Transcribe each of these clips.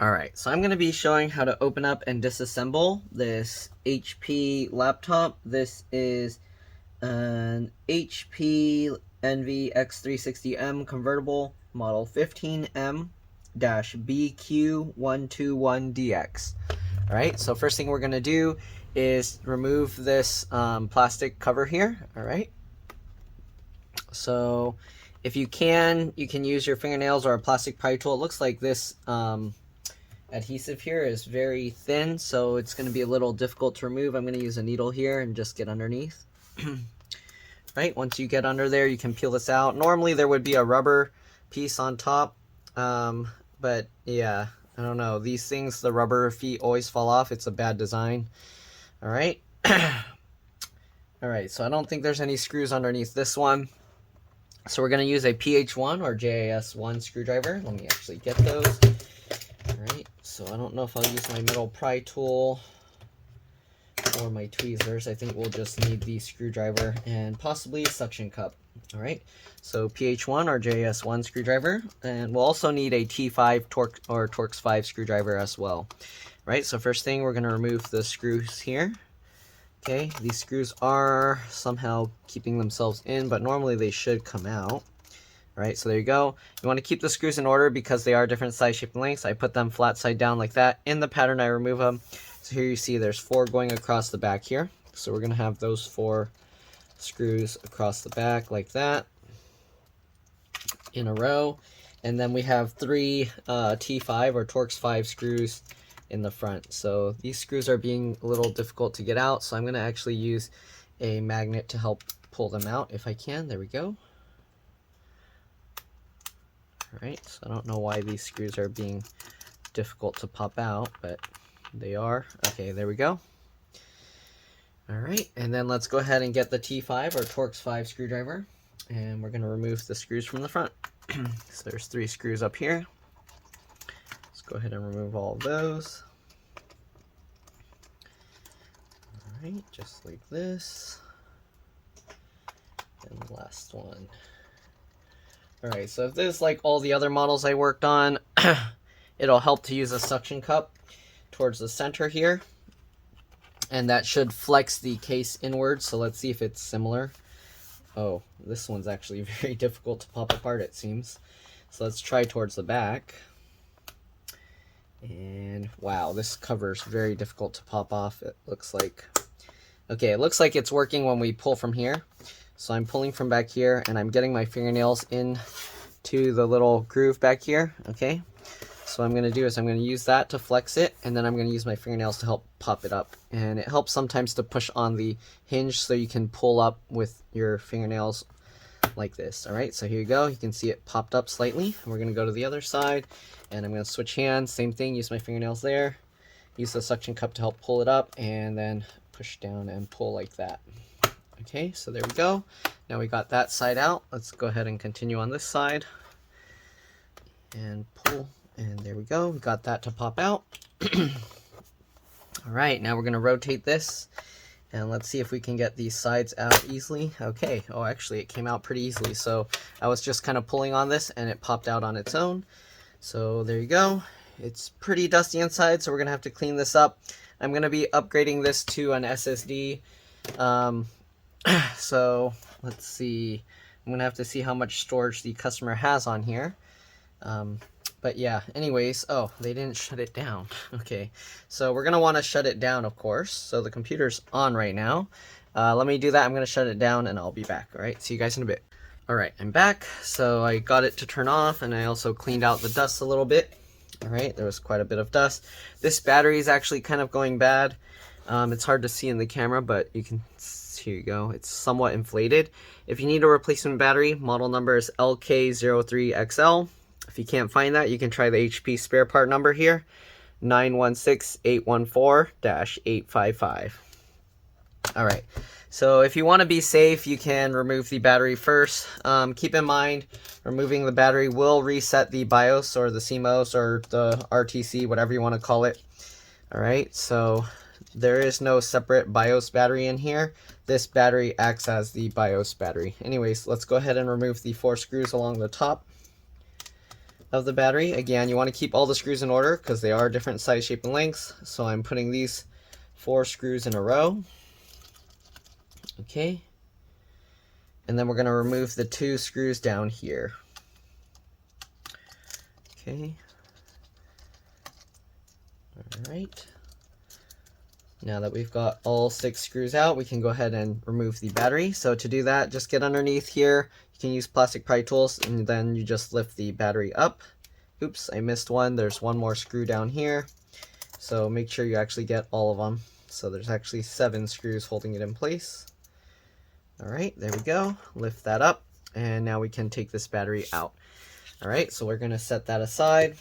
Alright, so I'm going to be showing how to open up and disassemble this HP laptop. This is an HP Envy x360m convertible model 15m-bq121dx. Alright, so first thing we're going to do is remove this plastic cover here. Alright, so if you can use your fingernails or a plastic pry tool. It looks like this adhesive here is very thin, so it's going to be a little difficult to remove. I'm going to use a needle here and just get underneath. Right, once you get under there, you can peel this out. Normally there would be a rubber piece on top, but yeah, I don't know, these things, the rubber feet always fall off. It's a bad design. All right. All right, so I don't think there's any screws underneath this one, so we're going to use a PH1 or JAS1 screwdriver. Let me actually get those. Alright, so I don't know if I'll use my metal pry tool or my tweezers. I think we'll just need the screwdriver and possibly a suction cup. Alright, so PH1 or JS1 screwdriver, and we'll also need a T5 Torx 5 screwdriver as well. Alright, so first thing, we're going to remove the screws here. Okay, these screws are somehow keeping themselves in, but normally they should come out. Alright, so there you go. You want to keep the screws in order because they are different size, shape, and lengths. I put them flat side down like that. In the pattern, I remove them. So here you see there's 4 going across the back here. So we're going to have those 4 screws across the back like that in a row. And then we have 3 T5 or Torx 5 screws in the front. So these screws are being a little difficult to get out. So I'm going to actually use a magnet to help pull them out if I can. There we go. Alright, so I don't know why these screws are being difficult to pop out, but they are. Okay, there we go. Alright, and then let's go ahead and get the T5 or Torx 5 screwdriver, and we're going to remove the screws from the front. So there's 3 screws up here. Let's go ahead and remove all of those. Alright, just like this. And the last one. Alright, so if this is like all the other models I worked on, it'll help to use a suction cup towards the center here. And that should flex the case inward, so let's see if it's similar. Oh, this one's actually very difficult to pop apart, it seems. So let's try towards the back. And wow, this cover is very difficult to pop off, it looks like. Okay, it looks like it's working when we pull from here. So I'm pulling from back here, and I'm getting my fingernails in to the little groove back here, okay? So what I'm going to do is I'm going to use that to flex it, and then I'm going to use my fingernails to help pop it up. And it helps sometimes to push on the hinge so you can pull up with your fingernails like this, alright? So here you go, you can see it popped up slightly. We're going to go to the other side, and I'm going to switch hands, same thing, use my fingernails there, use the suction cup to help pull it up, and then push down and pull like that. Okay, so there we go. Now we got that side out. Let's go ahead and continue on this side. And pull, and there we go. We got that to pop out. Alright, now we're going to rotate this. And let's see if we can get these sides out easily. Okay, oh actually it came out pretty easily. So I was just kind of pulling on this and it popped out on its own. So there you go. It's pretty dusty inside, so we're going to have to clean this up. I'm going to be upgrading this to an SSD. So let's see, I'm gonna have to see how much storage the customer has on here, but yeah, anyways, oh, they didn't shut it down. Okay, so we're gonna want to shut it down, of course. So the computer's on right now. Let me do that. I'm gonna shut it down and I'll be back. All right, see you guys in a bit. All right, I'm back. So I got it to turn off, and I also cleaned out the dust a little bit. All right, there was quite a bit of dust. This battery is actually kind of going bad. It's hard to see in the camera, but you can see. Here you go, it's somewhat inflated. If you need a replacement battery, model number is LK03XL. If you can't find that, you can try the HP spare part number here, 916814-855. Alright, so if you want to be safe, you can remove the battery first. Keep in mind, removing the battery will reset the BIOS or the CMOS or the RTC, whatever you want to call it. Alright, so there is no separate BIOS battery in here. This battery acts as the BIOS battery. Anyways, let's go ahead and remove the 4 screws along the top. of the battery. Again, you want to keep all the screws in order because they are different size, shape, and lengths. So I'm putting these 4 screws in a row. Okay. And then we're going to remove the 2 screws down here. Okay. All right. Now that we've got all 6 screws out, we can go ahead and remove the battery. So to do that, just get underneath here. You can use plastic pry tools, and then you just lift the battery up. Oops, I missed one. There's one more screw down here. So make sure you actually get all of them. So there's actually 7 screws holding it in place. All right, there we go. Lift that up, and now we can take this battery out. All right, so we're going to set that aside.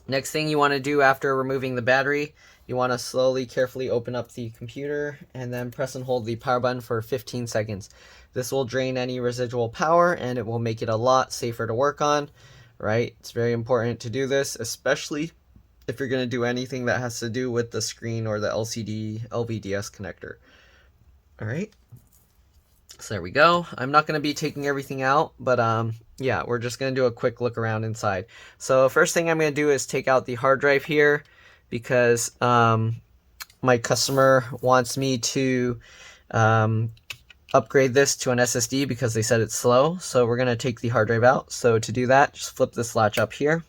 Next thing you want to do after removing the battery, you want to slowly, carefully open up the computer and then press and hold the power button for 15 seconds. This will drain any residual power and it will make it a lot safer to work on, right? It's very important to do this, especially if you're going to do anything that has to do with the screen or the LCD LVDS connector. All right. So there we go. I'm not going to be taking everything out, but yeah, we're just going to do a quick look around inside. So first thing I'm going to do is take out the hard drive here because my customer wants me to upgrade this to an SSD because they said it's slow. So we're going to take the hard drive out. So to do that, just flip this latch up here.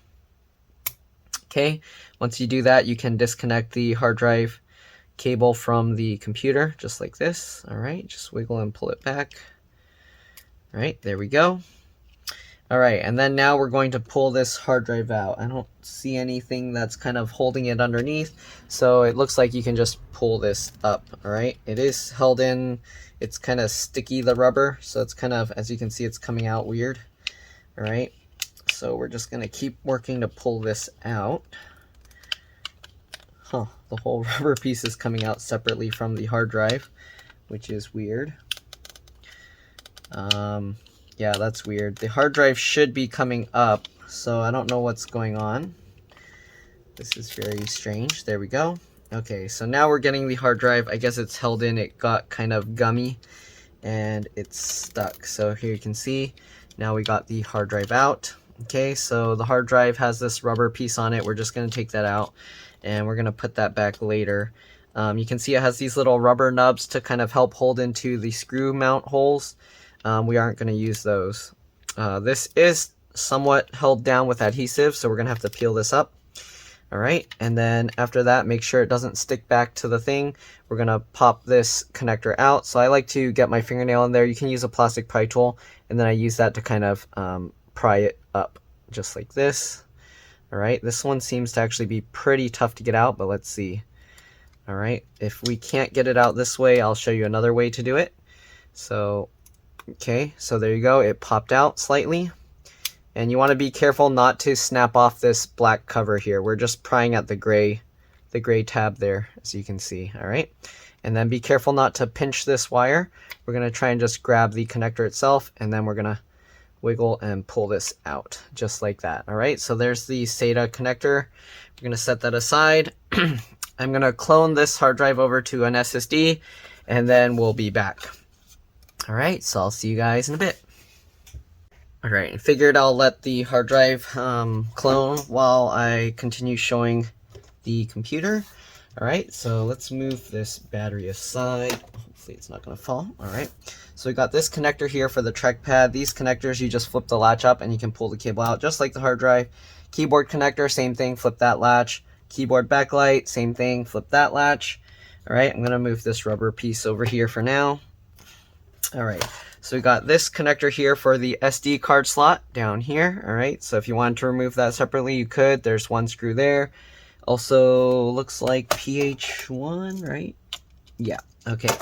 Okay, once you do that, you can disconnect the hard drive cable from the computer just like this. All right, just wiggle and pull it back. All right, there we go. All right, and then now we're going to pull this hard drive out. I don't see anything that's kind of holding it underneath, so it looks like you can just pull this up. All right, it is held in. It's kind of sticky, the rubber, so it's kind of, as you can see, it's coming out weird. All right, so we're just gonna keep working to pull this out. Huh, the whole rubber piece is coming out separately from the hard drive, which is weird. Yeah, that's weird. The hard drive should be coming up, so I don't know what's going on. This is very strange. There we go. Okay, so now we're getting the hard drive. I guess it's held in. It got kind of gummy, and it's stuck. So here you can see, now we got the hard drive out. Okay, so the hard drive has this rubber piece on it. We're just going to take that out, and we're going to put that back later. You can see it has these little rubber nubs to kind of help hold into the screw mount holes. We aren't going to use those. This is somewhat held down with adhesive, so we're going to have to peel this up. All right, and then after that, make sure it doesn't stick back to the thing. We're going to pop this connector out. So I like to get my fingernail in there. You can use a plastic pry tool, and then I use that to kind of pry it up just like this. All right, this one seems to actually be pretty tough to get out, but let's see. All right, if we can't get it out this way, I'll show you another way to do it. So, okay, so there you go. It popped out slightly. And you want to be careful not to snap off this black cover here. We're just prying at the gray tab there, as you can see. All right, and then be careful not to pinch this wire. We're going to try and just grab the connector itself, and then we're going to wiggle and pull this out just like that. All right, so there's the SATA connector. We're going to set that aside. I'm going to clone this hard drive over to an SSD, and then we'll be back. All right, so I'll see you guys in a bit. All right, I figured I'll let the hard drive clone while I continue showing the computer. All right, so let's move this battery aside. Hopefully it's not gonna fall. All right, so we got this connector here for the trackpad. These connectors, you just flip the latch up and you can pull the cable out just like the hard drive. Keyboard connector, same thing, flip that latch. Keyboard backlight, same thing, flip that latch. All right, I'm gonna move this rubber piece over here for now. All right, so we got this connector here for the SD card slot down here. All right, so if you wanted to remove that separately, you could. There's one screw there. Also looks like PH1, right? Yeah, okay.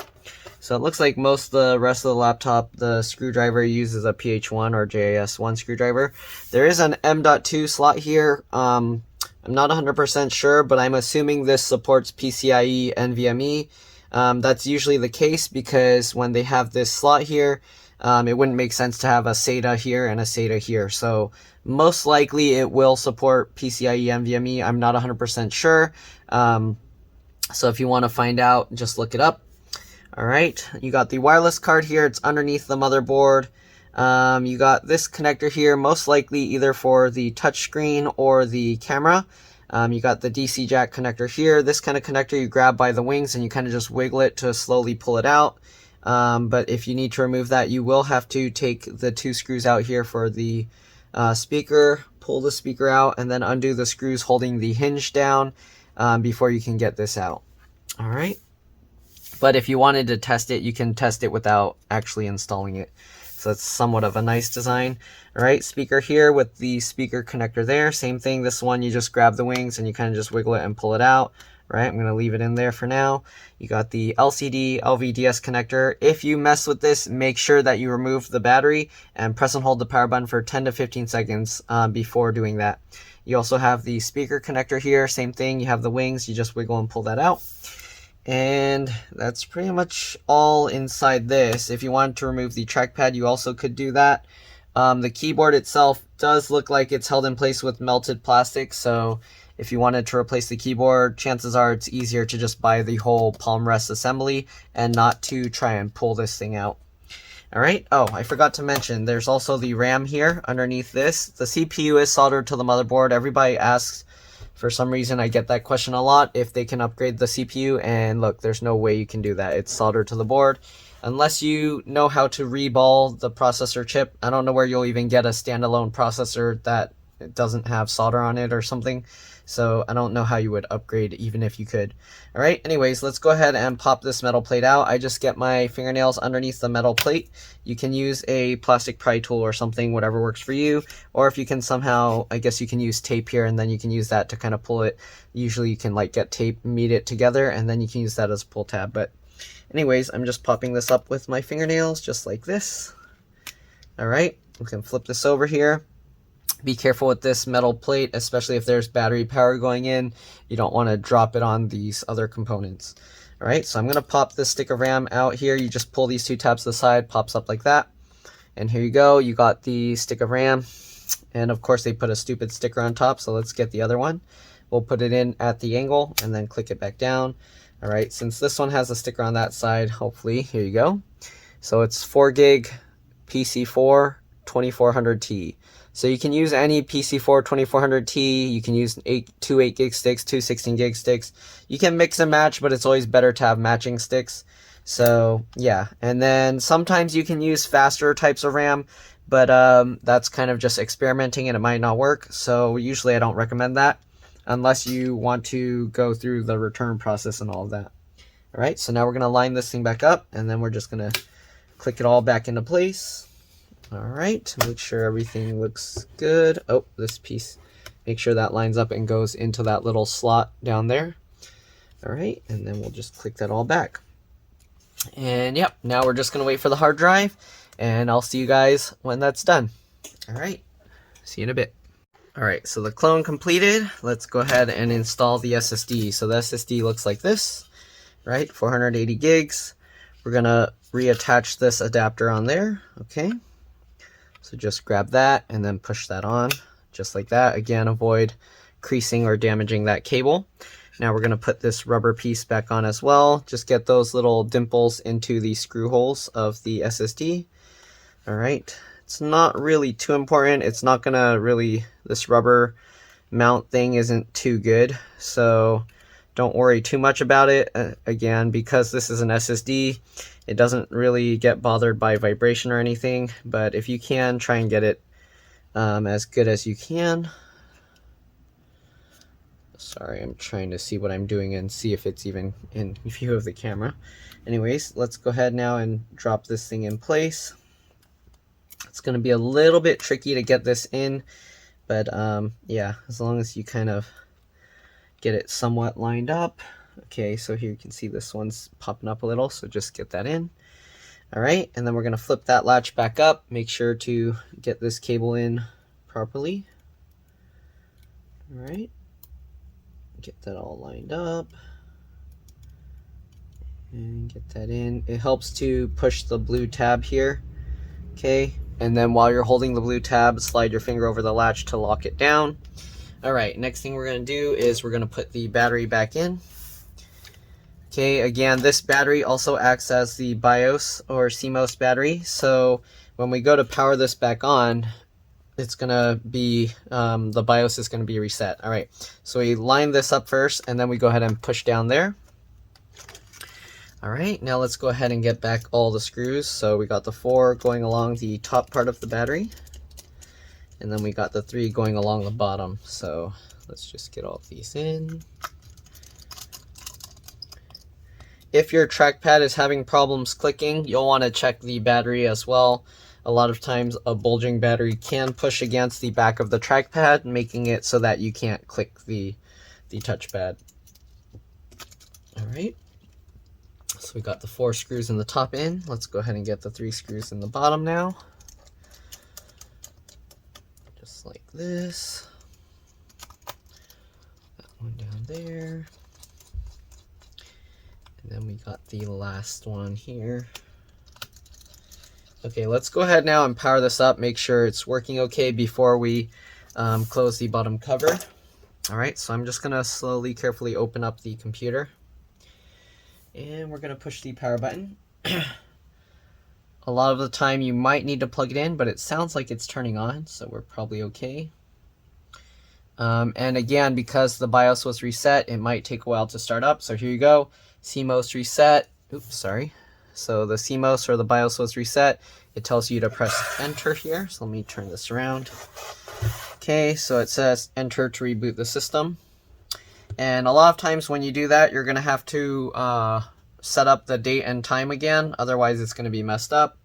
So it looks like most of the rest of the laptop, the screwdriver uses a PH1 or JAS1 screwdriver. There is an M.2 slot here. I'm not 100% sure, but I'm assuming this supports PCIe NVMe. That's usually the case because when they have this slot here, it wouldn't make sense to have a SATA here and a SATA here. So most likely it will support PCIe NVMe. I'm not 100% sure. So if you want to find out, just look it up. All right, you got the wireless card here. It's underneath the motherboard. You got this connector here, most likely either for the touchscreen or the camera. You got the DC jack connector here. This kind of connector you grab by the wings and you kind of just wiggle it to slowly pull it out. But if you need to remove that, you will have to take the 2 screws out here for the speaker, pull the speaker out, and then undo the screws holding the hinge down before you can get this out. All right. But if you wanted to test it, you can test it without actually installing it. So it's somewhat of a nice design. All right, speaker here with the speaker connector there. Same thing, this one, you just grab the wings and you kind of just wiggle it and pull it out. All right, I'm going to leave it in there for now. You got the LCD LVDS connector. If you mess with this, make sure that you remove the battery and press and hold the power button for 10 to 15 seconds before doing that. You also have the speaker connector here. Same thing, you have the wings, you just wiggle and pull that out. And that's pretty much all inside this. If you wanted to remove the trackpad, you also could do that. The keyboard itself does look like it's held in place with melted plastic, so if you wanted to replace the keyboard, chances are it's easier to just buy the whole palm rest assembly and not to try and pull this thing out. Alright, oh, I forgot to mention, there's also the RAM here underneath this. The CPU is soldered to the motherboard. Everybody asks, for some reason I get that question a lot, if they can upgrade the CPU, and look, there's no way you can do that. It's soldered to the board. Unless you know how to reball the processor chip, I don't know where you'll even get a standalone processor that doesn't have solder on it or something. So I don't know how you would upgrade even if you could. Alright, anyways, let's go ahead and pop this metal plate out. I just get my fingernails underneath the metal plate. You can use a plastic pry tool or something, whatever works for you. Or if you can somehow, I guess you can use tape here and then you can use that to kind of pull it. Usually you can like get tape, meet it together, and then you can use that as a pull tab. But anyways, I'm just popping this up with my fingernails just like this. Alright, we can flip this over here. Be careful with this metal plate, especially if there's battery power going in. You don't want to drop it on these other components. Alright, so I'm going to pop this stick of RAM out here. You just pull these 2 tabs to the side, pops up like that. And here you go, you got the stick of RAM. And of course they put a stupid sticker on top, so let's get the other one. We'll put it in at the angle and then click it back down. Alright, since this one has a sticker on that side, hopefully, here you go. So it's 4 gig PC4 2400T. So you can use any PC4 2400T, you can use 2 8 gig sticks, 2 16 gig sticks. You can mix and match, but it's always better to have matching sticks. So yeah, and then sometimes you can use faster types of RAM, but that's kind of just experimenting and it might not work. So usually I don't recommend that unless you want to go through the return process and all of that. All right, so now we're gonna line this thing back up and then we're just gonna click it all back into place. All right, make sure everything looks good. Oh, this piece, make sure that lines up and goes into that little slot down there. All right, and then we'll just click that all back. And yep, now we're just gonna wait for the hard drive and I'll see you guys when that's done. All right, see you in a bit. All right, so the clone completed. Let's go ahead and install the SSD. So the SSD looks like this, right? 480 gigs. We're gonna reattach this adapter on there, okay? So just grab that and then push that on, just like that. Again, avoid creasing or damaging that cable. Now we're going to put this rubber piece back on as well. Just get those little dimples into the screw holes of the SSD. All right, it's not really too important. It's not going to really, this rubber mount thing isn't too good. So don't worry too much about it. Again, because this is an SSD, it doesn't really get bothered by vibration or anything, but if you can, try and get it as good as you can. Sorry, I'm trying to see what I'm doing and see if it's even in view of the camera. Anyways, let's go ahead now and drop this thing in place. It's going to be a little bit tricky to get this in, but yeah, as long as you kind of get it somewhat lined up. Okay, so here you can see this one's popping up a little, so just get that in. All right, and then we're going to flip that latch back up. Make sure to get this cable in properly. All right, get that all lined up and get that in. It helps to push the blue tab here, okay? And then while you're holding the blue tab, slide your finger over the latch to lock it down. All right, next thing we're going to do is we're going to put the battery back in. Okay, again, this battery also acts as the BIOS or CMOS battery. So when we go to power this back on, it's gonna be the BIOS is gonna be reset. All right, so we line this up first, and then we go ahead and push down there. All right, now let's go ahead and get back all the screws. So we got the 4 going along the top part of the battery, and then we got the 3 going along the bottom. So let's just get all of these in. If your trackpad is having problems clicking, you'll want to check the battery as well. A lot of times a bulging battery can push against the back of the trackpad, making it so that you can't click the touchpad. All right, so we got the 4 screws in the top in. Let's go ahead and get the 3 screws in the bottom now. Just like this. That one down there. And then we got the last one here. Okay, let's go ahead now and power this up, make sure it's working okay before we close the bottom cover. All right, so I'm just gonna slowly, carefully open up the computer. And we're gonna push the power button. A lot of the time you might need to plug it in, but it sounds like it's turning on, so we're probably okay. And again, because the BIOS was reset, it might take a while to start up. So here you go, CMOS reset. Oops, sorry. So the CMOS or the BIOS was reset. It tells you to press enter here. So let me turn this around. Okay, so it says enter to reboot the system. And a lot of times when you do that, you're going to have to set up the date and time again. Otherwise, it's going to be messed up.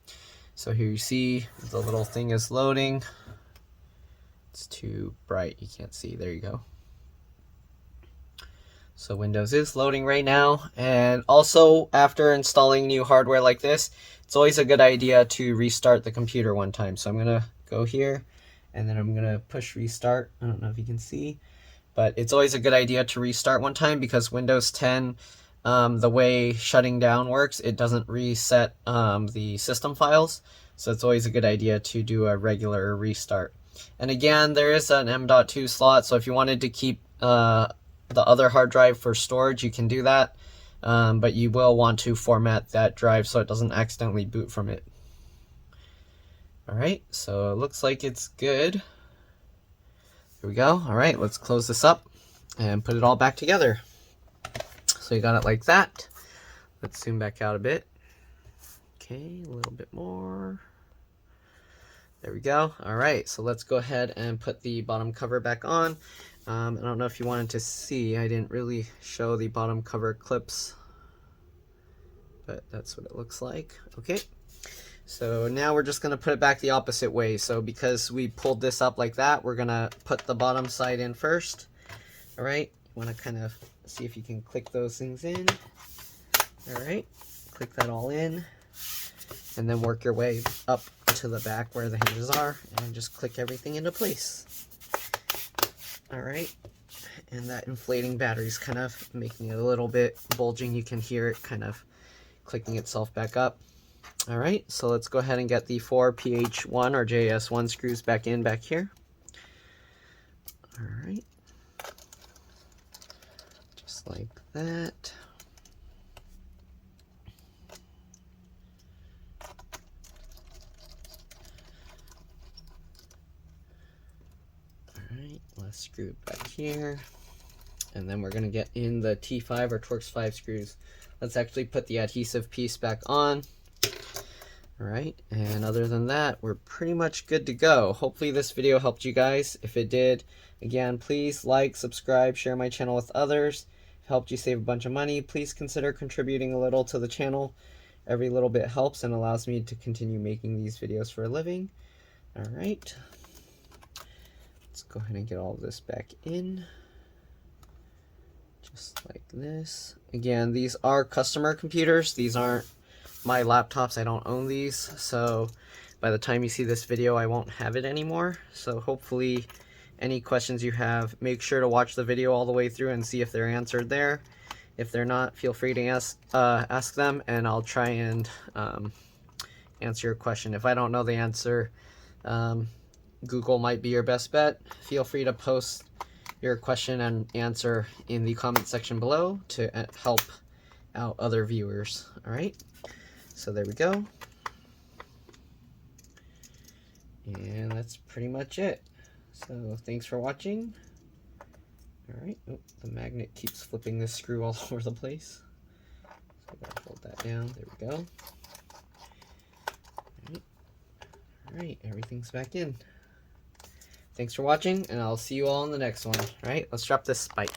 So here you see the little thing is loading. It's too bright. You can't see. There you go. So Windows is loading right now. And also, after installing new hardware like this, it's always a good idea to restart the computer one time. So I'm going to go here, and then I'm going to push restart. I don't know if you can see, but it's always a good idea to restart one time because Windows 10, the way shutting down works, it doesn't reset the system files. So it's always a good idea to do a regular restart. And again, there is an M.2 slot, so if you wanted to keep the other hard drive for storage, you can do that, but you will want to format that drive so it doesn't accidentally boot from it. Alright, so it looks like it's good. Here we go. Alright, let's close this up and put it all back together. So you got it like that. Let's zoom back out a bit. Okay, a little bit more. There we go. Alright, so let's go ahead and put the bottom cover back on. I don't know if you wanted to see, I didn't really show the bottom cover clips, but that's what it looks like. Okay, so now we're just going to put it back the opposite way. So because we pulled this up like that, we're going to put the bottom side in first. All right, you want to kind of see if you can click those things in. All right, click that all in, and then work your way up to the back where the hinges are, and just click everything into place. All right, and that inflating battery is kind of making it a little bit bulging. You can hear it kind of clicking itself back up. All right, so let's go ahead and get the 4 PH1 or JS1 screws back here. All right, just like that. Last screw back here, and then we're going to get in the T5 or Torx 5 screws. Let's actually put the adhesive piece back on. All right, and other than that, we're pretty much good to go. Hopefully this video helped you guys. If it did, again, please like, subscribe, share my channel with others. If it helped you save a bunch of money, please consider contributing a little to the channel. Every little bit helps and allows me to continue making these videos for a living. All right. Let's go ahead and get all of this back in, just like this. Again, these are customer computers. These aren't my laptops. I don't own these, so by the time you see this video, I won't have it anymore. So hopefully any questions you have, make sure to watch the video all the way through and see if they're answered there. If they're not, feel free to ask them, and I'll try and answer your question. If I don't know the answer, Google might be your best bet. Feel free to post your question and answer in the comment section below to help out other viewers. All right, so there we go. And that's pretty much it. So thanks for watching. Alright, oh, the magnet keeps flipping this screw all over the place. So I gotta hold that down. There we go. Alright, everything's back in. Thanks for watching, and I'll see you all in the next one. Alright, let's drop this spike.